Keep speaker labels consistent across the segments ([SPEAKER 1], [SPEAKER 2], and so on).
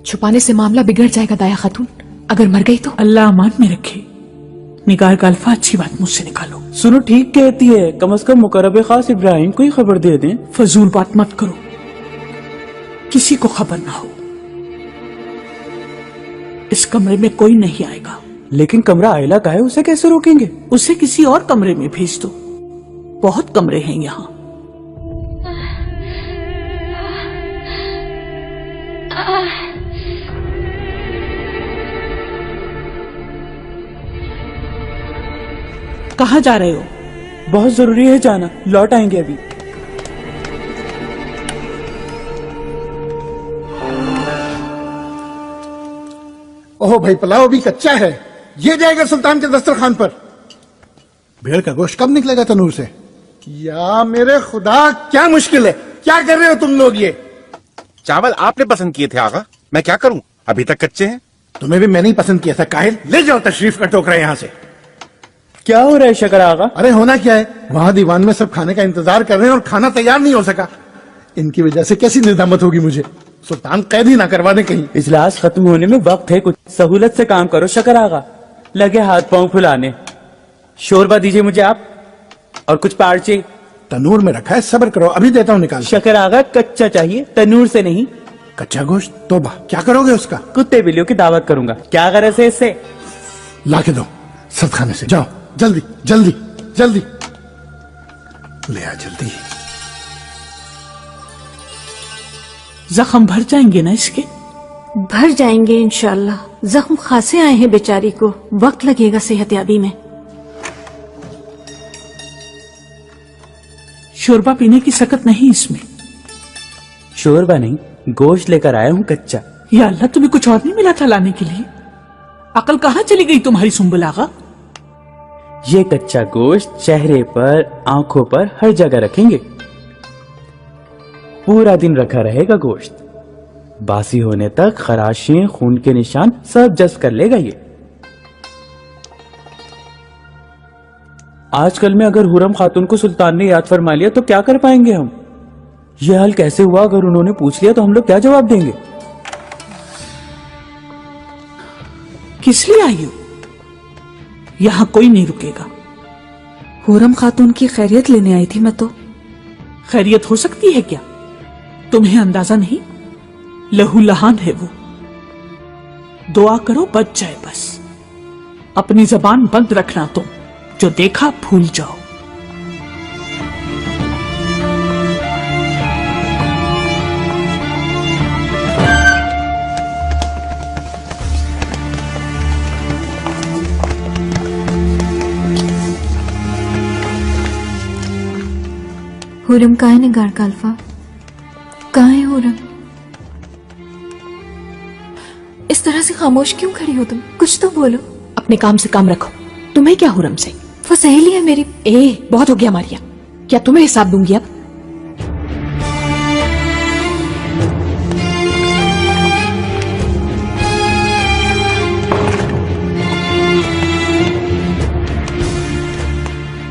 [SPEAKER 1] छुपाने से मामला बिगड़ जाएगा दाया खातून। अगर मर गई तो?
[SPEAKER 2] अल्लाह अमान में रखे। निगार का अल्फा अच्छी बात मुझसे निकालो।
[SPEAKER 3] सुनो, ठीक कहती है, कम से कम मुकर्रब खास इब्राहिम को ही खबर दे दें।
[SPEAKER 2] फजूल बात मत करो, किसी को खबर ना हो। इस कमरे में कोई नहीं आएगा।
[SPEAKER 3] लेकिन कमरा आयला का है, उसे कैसे रोकेंगे?
[SPEAKER 2] उसे किसी और कमरे में भेज दो, बहुत कमरे हैं यहाँ। कहाँ जा रहे हो?
[SPEAKER 3] बहुत जरूरी है जाना, लौट आएंगे अभी।
[SPEAKER 4] ओह भाई, पुलाव भी कच्चा है, ये जाएगा सुल्तान के दस्तरखान पर। भेड़ का गोश्त कब निकलेगा तनूर से? या मेरे खुदा, क्या मुश्किल है, क्या कर रहे हो तुम लोग? ये
[SPEAKER 5] चावल आपने पसंद किए थे आगा, मैं क्या करूं, अभी तक कच्चे हैं।
[SPEAKER 4] तुम्हें भी मैंने ही पसंद किया था काहिल। ले जाओ तशरीफ का टोकरा यहाँ से।
[SPEAKER 3] क्या हो रहा है शकर आगा?
[SPEAKER 4] अरे होना क्या है, वहां दीवान में सब खाने का इंतजार कर रहे हैं और खाना तैयार नहीं हो सका। इनकी वजह से कैसी निदामत होगी मुझे। सुल्तान कैद ही ना करवा दे कहीं।
[SPEAKER 3] इजलास खत्म होने में वक्त है, कुछ सहूलत से काम करो शकर आगा। लगे हाथ पांव फुलाने। शोरबा दीजिए मुझे आप, और कुछ पार्चे।
[SPEAKER 4] तनूर में रखा है, सब्र करो, अभी देता हूँ निकाल।
[SPEAKER 3] शकर आगा कच्चा चाहिए, तनूर से नहीं।
[SPEAKER 4] कच्चा गोश्त? तोबा, क्या करोगे उसका?
[SPEAKER 3] कुत्ते बिल्लियों की दावत करूंगा। क्या गरज है इससे?
[SPEAKER 4] ला के दो सदखाने से, जाओ जल्दी जल्दी जल्दी ले आ जल्दी।
[SPEAKER 2] जख्म भर जाएंगे ना इसके?
[SPEAKER 6] भर जाएंगे इंशाल्लाह। जख्म खासे आए हैं बेचारी को, वक्त लगेगा सेहतयाबी में।
[SPEAKER 2] शोरबा पीने की सकत नहीं इसमें।
[SPEAKER 3] शोरबा नहीं, गोश्त लेकर आया हूँ कच्चा।
[SPEAKER 2] या अल्लाह, तुम्हें कुछ और नहीं मिला था लाने के लिए? अकल कहाँ चली गई तुम्हारी सुंबुल आगा?
[SPEAKER 3] ये कच्चा गोश्त चेहरे पर, आंखों पर, हर जगह रखेंगे। पूरा दिन रखा रहेगा गोश्त। बासी होने तक खराशें, खून के निशान सब जज़्ब कर लेगा ये। आजकल में अगर हुरम खातून को सुल्तान ने याद फरमा लिया तो क्या कर पाएंगे हम? ये हाल कैसे हुआ अगर उन्होंने पूछ लिया तो हम लोग क्या जवाब देंगे?
[SPEAKER 2] किस लिए आई हो? यहां कोई नहीं रुकेगा।
[SPEAKER 6] हुरम खातून की खैरियत लेने आई थी मैं तो।
[SPEAKER 2] खैरियत हो सकती है क्या? तुम्हें अंदाजा नहीं, लहू लहान है वो। दुआ करो बच जाए बस। अपनी जबान बंद रखना तुम, जो देखा भूल जाओ।
[SPEAKER 6] हुरम कहाँ है निगार का अल्फा? कहाँ है हुरम? इस तरह से खामोश क्यों खड़ी हो तुम? कुछ तो बोलो।
[SPEAKER 1] अपने काम से काम रखो। तुम्हें क्या हुरम से?
[SPEAKER 6] वो सहेली है मेरी।
[SPEAKER 1] बहुत हो गया मारिया, क्या तुम्हें हिसाब दूंगी अब?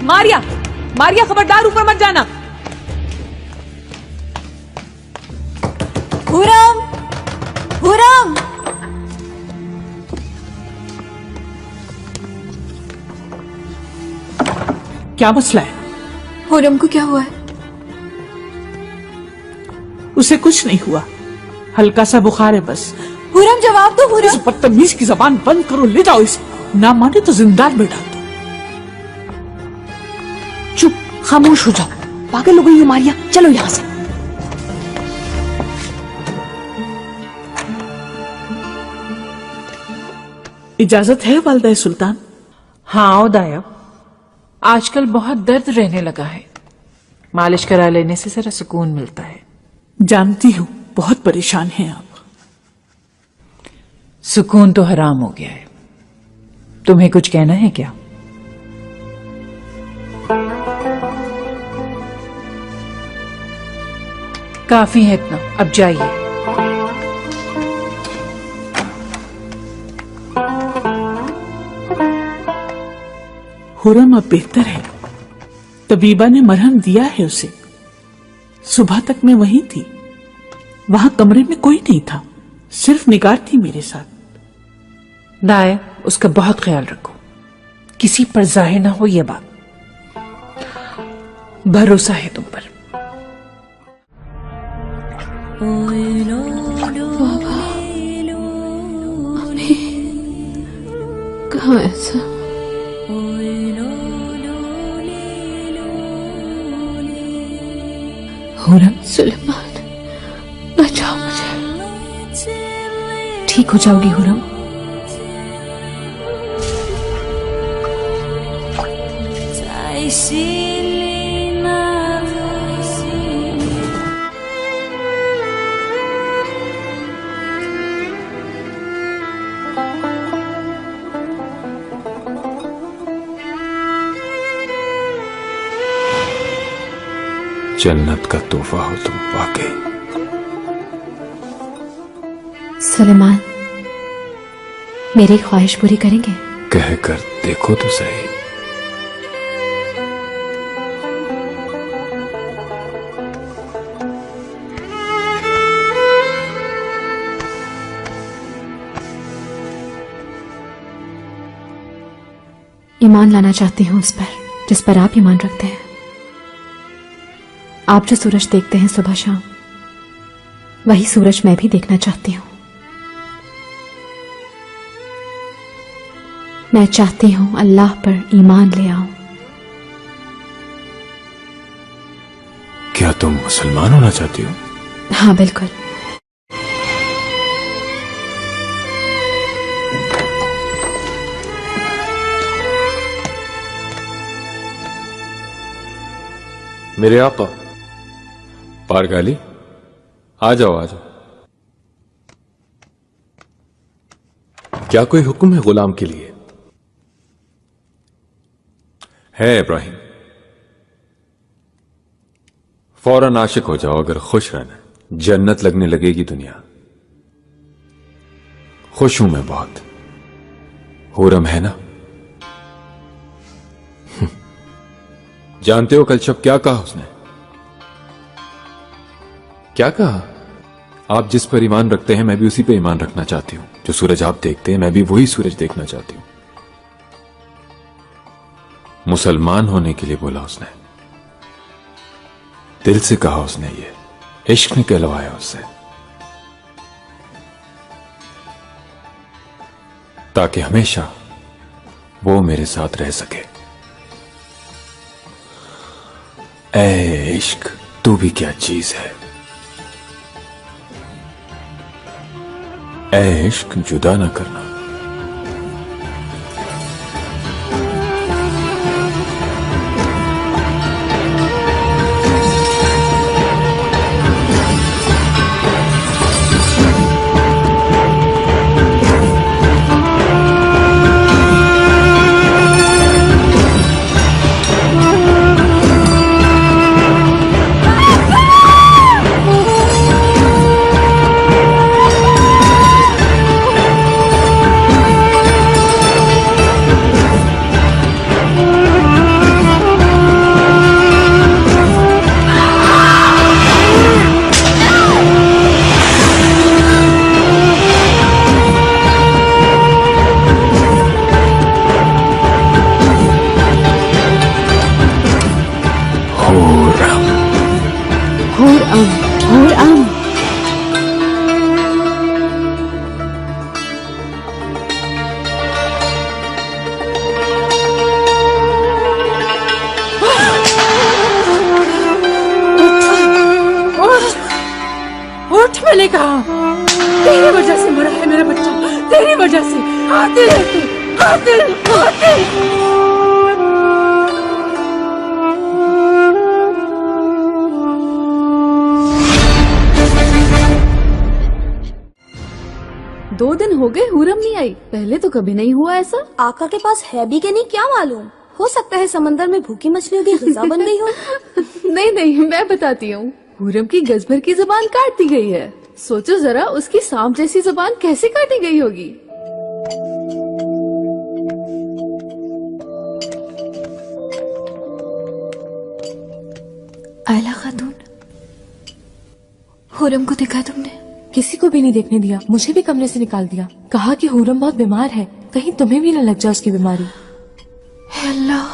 [SPEAKER 1] मारिया, मारिया खबरदार, ऊपर मत जाना।
[SPEAKER 6] हुरम, हुरम।
[SPEAKER 2] क्या मसला है?
[SPEAKER 6] हुरम को क्या हुआ है?
[SPEAKER 2] उसे कुछ नहीं हुआ, हल्का सा बुखार है बस।
[SPEAKER 6] हुरम जवाब दो। हुरम,
[SPEAKER 2] इस बदतमीज की जबान बंद करो, ले जाओ इसे। ना माने तो जिंदान में डाल दो।
[SPEAKER 1] चुप, खामोश हो जाओ। पागल हो गई हो मारिया, चलो यहां से।
[SPEAKER 2] इजाजत है वालिदा सुल्तान?
[SPEAKER 7] हाँ आओ दाया, आजकल बहुत दर्द रहने लगा है, मालिश करा लेने से जरा सुकून मिलता है।
[SPEAKER 2] जानती हूँ बहुत परेशान हैं आप।
[SPEAKER 7] सुकून तो हराम हो गया है। तुम्हें कुछ कहना है क्या? काफी है इतना, अब जाइए।
[SPEAKER 2] हुरम अब बेहतर है, तबीबा ने मरहम दिया है उसे। सुबह तक मैं वहीं थी, वहां कमरे में कोई नहीं था। सिर्फ निगार थी मेरे साथ।
[SPEAKER 7] दाया, उसका बहुत ख्याल रखो, किसी पर जाहिर ना हो ये बात। भरोसा है तुम पर।
[SPEAKER 6] कहाँ ऐसा?
[SPEAKER 1] हुरम,
[SPEAKER 6] सुलेमान, बचाओ मुझे।
[SPEAKER 1] ठीक हो जाओगी हुरम।
[SPEAKER 8] जन्नत का तोहफा हो तुम वाकई।
[SPEAKER 6] सुलेमान, मेरी ख्वाहिश पूरी करेंगे?
[SPEAKER 8] कहकर देखो तो सही।
[SPEAKER 6] ईमान लाना चाहती हूँ उस पर जिस पर आप ईमान रखते हैं। आप जो सूरज देखते हैं सुबह शाम, वही सूरज मैं भी देखना चाहती हूँ। मैं चाहती हूँ अल्लाह पर ईमान ले आऊं।
[SPEAKER 8] क्या तुम मुसलमान होना चाहती हो?
[SPEAKER 6] हाँ बिल्कुल।
[SPEAKER 8] मेरे आका पारगाली, आ जाओ आ जाओ। क्या कोई हुक्म है गुलाम के लिए? है इब्राहिम, फौरन आशिक हो जाओ अगर खुश रहना। जन्नत लगने लगेगी दुनिया। खुश हूं मैं बहुत। हुरम है ना? जानते हो कल शब क्या कहा उसने? क्या कहा? आप जिस पर ईमान रखते हैं मैं भी उसी पे ईमान रखना चाहती हूं। जो सूरज आप देखते हैं मैं भी वही सूरज देखना चाहती हूं। मुसलमान होने के लिए बोला उसने। दिल से कहा उसने, ये इश्क ने कहलवाया उससे, ताकि हमेशा वो मेरे साथ रह सके। ऐ इश्क, तू भी क्या चीज है। ऐ इश्क, जुदा न करना।
[SPEAKER 1] मैंने कहा तेरी वजह से मरा है मेरा बच्चा, तेरी वजह से। कातिल है तू, कातिल, कातिल।
[SPEAKER 9] दो दिन हो गए हुरम नहीं आई, पहले तो कभी नहीं हुआ ऐसा।
[SPEAKER 10] आका के पास है भी कि नहीं क्या मालूम, हो सकता है समंदर में भूखी मछलियों की ग़िज़ा बन गई हो।
[SPEAKER 9] नहीं नहीं, मैं बताती हूँ। हुरम की गज भर की जुबान काट दी गई है। सोचो जरा उसकी सांप जैसी जुबान कैसे काटी गई होगी।
[SPEAKER 6] आयला खातून, हुरम को देखा तुमने?
[SPEAKER 9] किसी को भी नहीं देखने दिया, मुझे भी कमरे से निकाल दिया। कहा कि हुरम बहुत बीमार है, कहीं तुम्हें भी न लग जाए उसकी बीमारी। हे अल्लाह।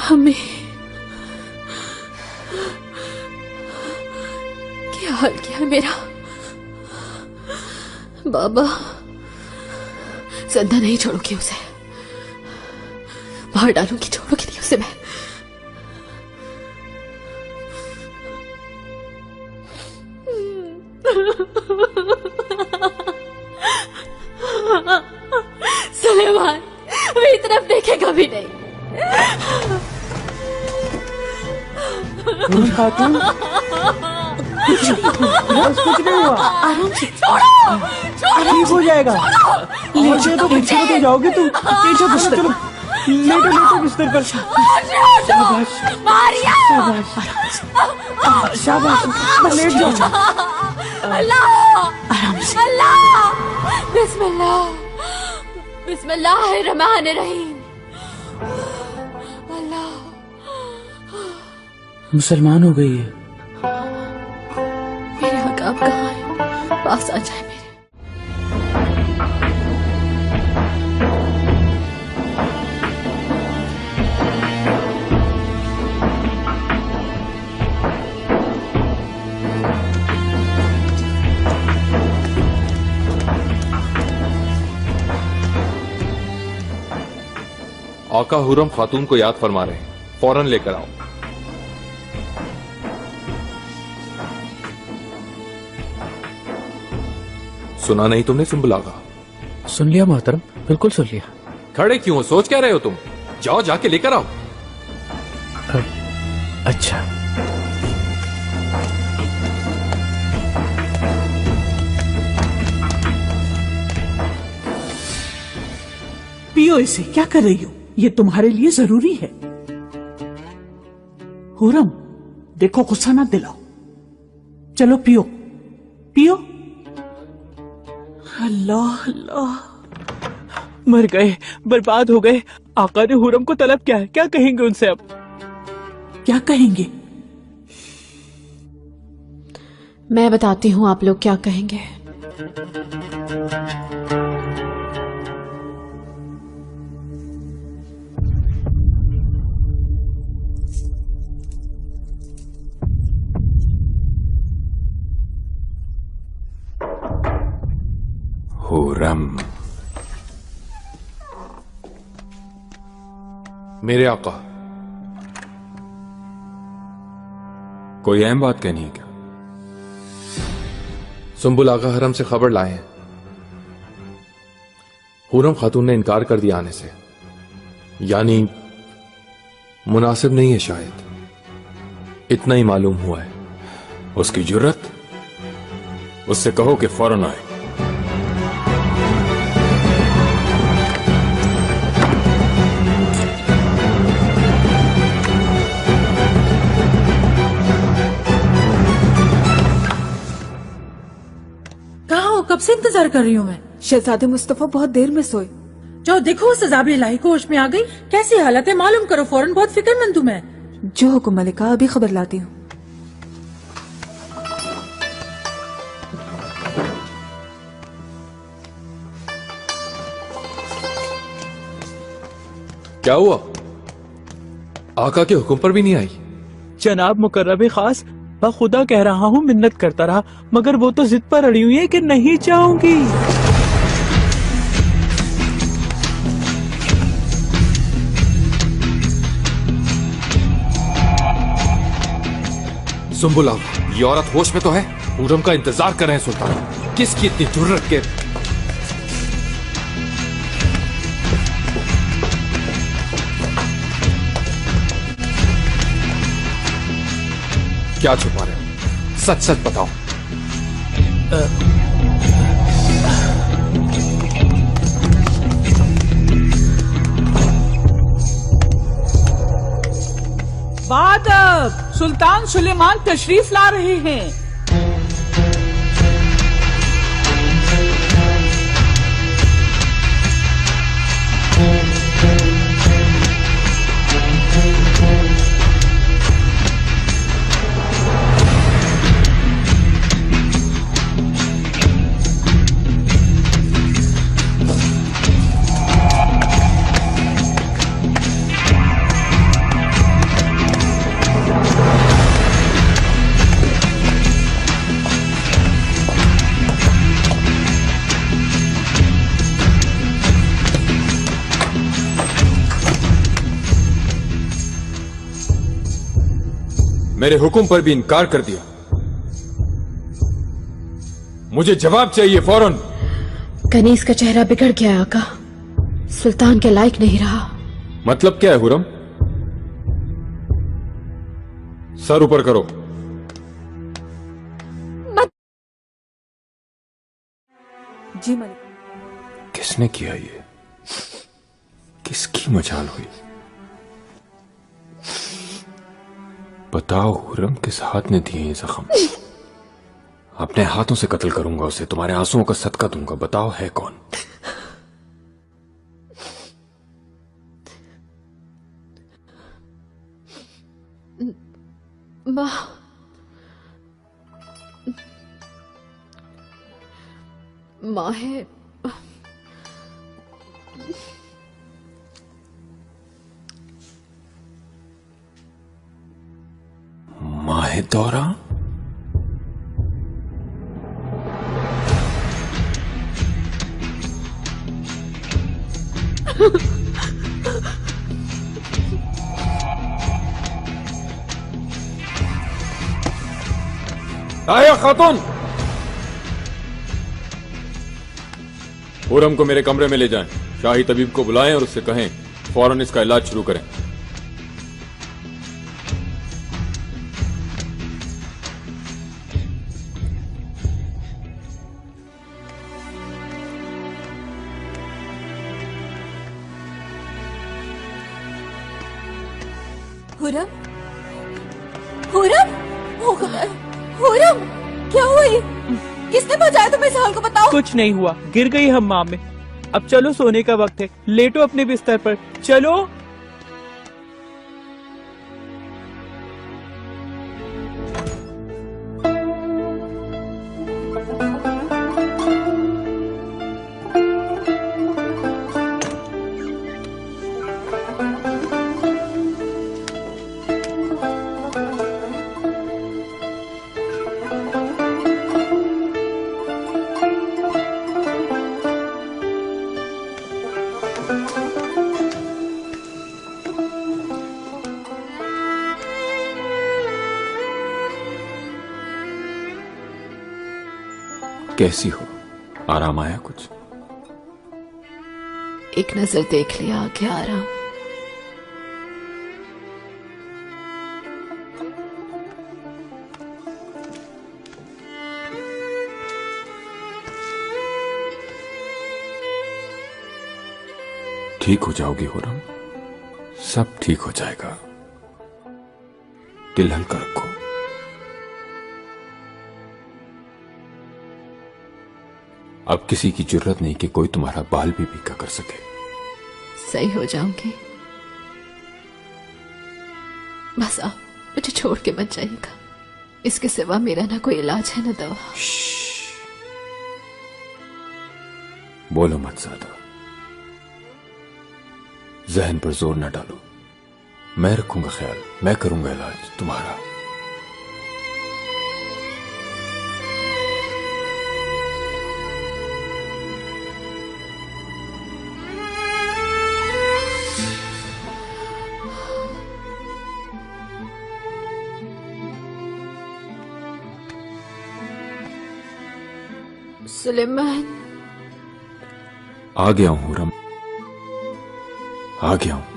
[SPEAKER 9] हमें क्या हाल किया है मेरा। बाबा, जिंदा नहीं छोड़ूंगी उसे, मार डालूंगी, छोड़ूंगी नहीं उसे मैं। सुलेमान मेरी तरफ देखेगा भी नहीं।
[SPEAKER 3] खातून, कुछ नहीं हुआ,
[SPEAKER 6] आराम से
[SPEAKER 3] ठीक हो जाएगा। ले तो पीछे तो जाओगे तुम, पीछे तो चलो, लेटो बिस्तर पर। शाबाश शाबाश शाबाश, लेट जाओ।
[SPEAKER 9] अल्लाह,
[SPEAKER 6] आराम से।
[SPEAKER 9] अल्लाह, बिस्मिल्लाह, बिस्मिल्लाहिर्रहमानिर्रहीम। अल्लाह,
[SPEAKER 3] मुसलमान हो गई है।
[SPEAKER 9] मेरे हकाब कहाँ है? पास आ जाए मेरे।
[SPEAKER 8] आका हुरम खातून को याद फरमा रहे हैं, फौरन लेकर आओ। सुना नहीं तुमने सुम्बुल आगा?
[SPEAKER 3] सुन लिया मोहतरम, बिल्कुल सुन लिया।
[SPEAKER 8] खड़े क्यों हो, सोच क्या रहे हो तुम? जाओ जाके लेकर आओ।
[SPEAKER 3] अच्छा,
[SPEAKER 2] पियो इसे, क्या कर रही हो? ये तुम्हारे लिए जरूरी है। हुरम, देखो गुस्सा ना दिलाओ, चलो पियो पियो। अल्लाह अल्लाह, मर गए, बर्बाद हो गए। आका ने हुरम को तलब किया है, क्या कहेंगे उनसे अब? क्या कहेंगे?
[SPEAKER 9] मैं बताती हूँ आप लोग क्या कहेंगे।
[SPEAKER 8] हुरम, मेरे आका, कोई अहम बात कहनी है क्या?
[SPEAKER 11] सुंबुल आगा हरम से खबर लाए हैं। हुरम खातून ने इनकार कर दिया आने से, यानी मुनासिब नहीं है शायद, इतना ही मालूम हुआ है।
[SPEAKER 8] उसकी जुर्रत? उससे कहो कि फौरन आए।
[SPEAKER 1] कहाँ हो? कब से इंतजार कर रही हूँ मैं।
[SPEAKER 9] शहजादे मुस्तफा बहुत देर में सोए।
[SPEAKER 1] जाओ देखो, सजाब इलाही को होश में आ गई। कैसी हालत है मालूम करो फौरन, बहुत फिक्रमंद हूँ मैं।
[SPEAKER 9] जो हुक्म मलिका, अभी खबर लाती हूँ।
[SPEAKER 11] क्या हुआ? आका के हुक्म पर भी नहीं आई?
[SPEAKER 2] जनाब मुकर्रब खास, खुदा कह रहा हूँ मिन्नत करता रहा, मगर वो तो जिद पर अड़ी हुई है कि नहीं चाहूंगी।
[SPEAKER 11] सुंबुल आगा, ये औरत होश में तो है? हुरम का इंतजार कर रहे हैं सुल्तान। किसकी इतनी जुर्रत के? क्या छुपा रहे हो? सच सच बताओ।
[SPEAKER 2] बात अब सुल्तान सुलेमान तशरीफ ला रहे हैं।
[SPEAKER 8] मेरे हुक्म पर भी इनकार कर दिया। मुझे जवाब चाहिए फौरन।
[SPEAKER 9] कनीज का चेहरा बिगड़ गया आका, सुल्तान के लायक नहीं रहा।
[SPEAKER 8] मतलब क्या है हुरम? सर ऊपर करो।
[SPEAKER 9] जी मलिक।
[SPEAKER 8] किसने किया ये? किसकी मजाल हुई? बताओ हुरम, किस हाथ ने दिए ये जख्म? अपने हाथों से कत्ल करूंगा उसे, तुम्हारे आंसुओं का सदका दूंगा। बताओ है कौन?
[SPEAKER 9] माँ, माँ है।
[SPEAKER 8] माहे दौरा? आया खातून, हुरम को मेरे कमरे में ले जाएं। शाही तबीब को बुलाएं और उससे कहें फौरन इसका इलाज शुरू करें।
[SPEAKER 10] हुरम, हुरम, हुरम, क्या हुआ ये? किसने पहुंचाया तुम्हें इस हाल को? बताओ।
[SPEAKER 2] कुछ नहीं हुआ, गिर गई हम्माम में। अब चलो, सोने का वक्त है, लेटो अपने बिस्तर पर। चलो।
[SPEAKER 8] कैसी हो? आराम आया कुछ?
[SPEAKER 9] एक नजर देख लिया, क्या आराम।
[SPEAKER 8] ठीक हो जाओगी हुरम, सब ठीक हो जाएगा। दिल हल्का रखो। अब किसी की जरूरत नहीं कि कोई तुम्हारा बाल भी बीका कर सके।
[SPEAKER 9] सही हो जाऊंगी, बस आप मुझे छोड़ के मत जाइएगा। इसके सिवा मेरा ना कोई इलाज है ना दवा।
[SPEAKER 8] बोलो मत ज्यादा, जहन पर जोर न डालो। मैं रखूंगा ख्याल, मैं करूंगा इलाज तुम्हारा।
[SPEAKER 9] सुलेमान,
[SPEAKER 8] आ गया हूं हुरम, आ गया हूं।